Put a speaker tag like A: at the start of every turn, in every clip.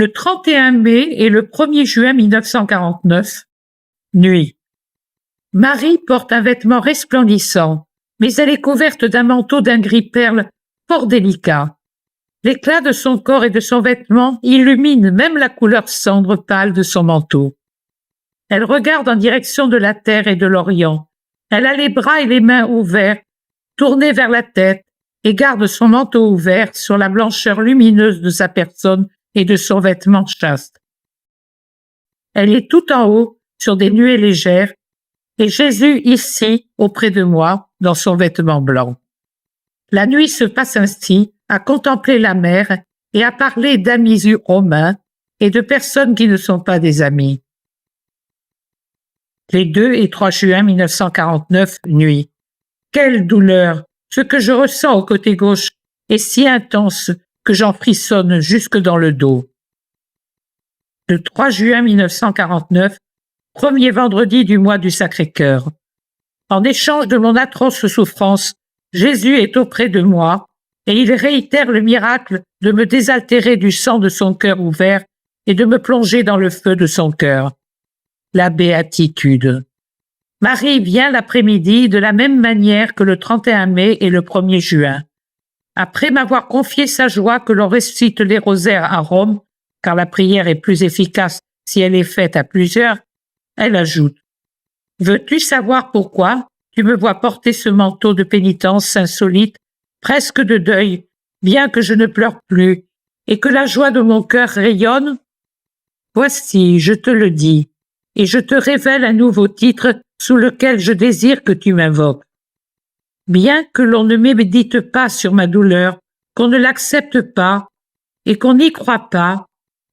A: Le 31 mai et le 1er juin 1949, nuit. Marie porte un vêtement resplendissant, mais elle est couverte d'un manteau d'un gris perle fort délicat. L'éclat de son corps et de son vêtement illumine même la couleur cendre pâle de son manteau. Elle regarde en direction de la terre et de l'Orient. Elle a les bras et les mains ouverts, tournés vers la tête, et garde son manteau ouvert sur la blancheur lumineuse de sa personne et de son vêtement chaste. Elle est tout en haut, sur des nuées légères, et Jésus ici, auprès de moi, dans son vêtement blanc. La nuit se passe ainsi, à contempler la mer et à parler d'amis romains et de personnes qui ne sont pas des amis. Les 2 et 3 juin 1949, nuit. Quelle douleur! Ce que je ressens au côté gauche est si intense que j'en frissonne jusque dans le dos. Le 3 juin 1949, premier vendredi du mois du Sacré-Cœur. En échange de mon atroce souffrance, Jésus est auprès de moi et il réitère le miracle de me désaltérer du sang de son cœur ouvert et de me plonger dans le feu de son cœur. La béatitude. Marie vient l'après-midi de la même manière que le 31 mai et le 1er juin. Après m'avoir confié sa joie que l'on récite les rosaires à Rome, car la prière est plus efficace si elle est faite à plusieurs, elle ajoute « Veux-tu savoir pourquoi tu me vois porter ce manteau de pénitence insolite, presque de deuil, bien que je ne pleure plus, et que la joie de mon cœur rayonne? Voici, je te le dis, et je te révèle un nouveau titre sous lequel je désire que tu m'invoques. Bien que l'on ne médite pas sur ma douleur, qu'on ne l'accepte pas, et qu'on n'y croit pas,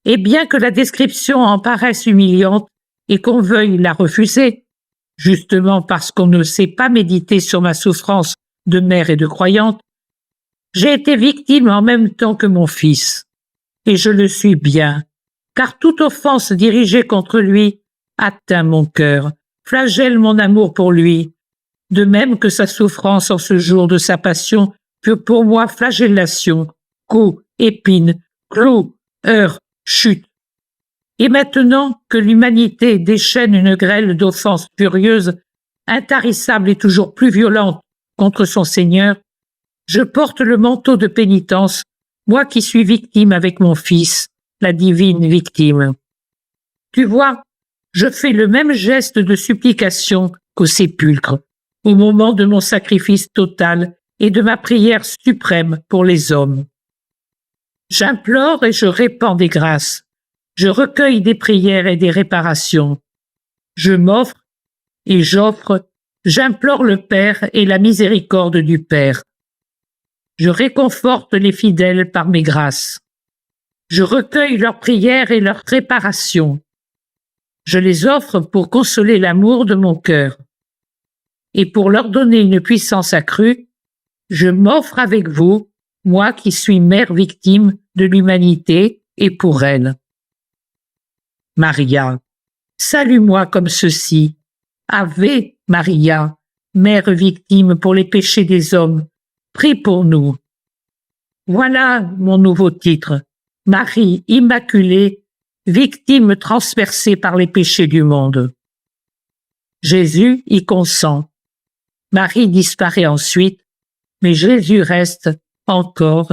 A: et bien que la description en paraisse humiliante, et qu'on veuille la refuser, justement parce qu'on ne sait pas méditer sur ma souffrance de mère et de croyante, j'ai été victime en même temps que mon fils, et je le suis bien, car toute offense dirigée contre lui atteint mon cœur, flagelle mon amour pour lui, de même que sa souffrance en ce jour de sa passion fut pour moi flagellation, coups, épines, clous, heurts, chutes. Et maintenant que l'humanité déchaîne une grêle d'offenses furieuses, intarissable et toujours plus violente contre son Seigneur, je porte le manteau de pénitence, moi qui suis victime avec mon Fils, la divine victime. Tu vois, je fais le même geste de supplication qu'au sépulcre, au moment de mon sacrifice total et de ma prière suprême pour les hommes. J'implore et je répands des grâces. Je recueille des prières et des réparations. Je m'offre et j'offre, j'implore le Père et la miséricorde du Père. Je réconforte les fidèles par mes grâces. Je recueille leurs prières et leurs réparations. Je les offre pour consoler l'amour de mon cœur. Et pour leur donner une puissance accrue, je m'offre avec vous, moi qui suis mère victime de l'humanité et pour elle. Maria, salue-moi comme ceci. Ave Maria, mère victime pour les péchés des hommes, prie pour nous. Voilà mon nouveau titre, Marie Immaculée, victime transpercée par les péchés du monde. Jésus y consent. Marie disparaît ensuite, mais Jésus reste encore.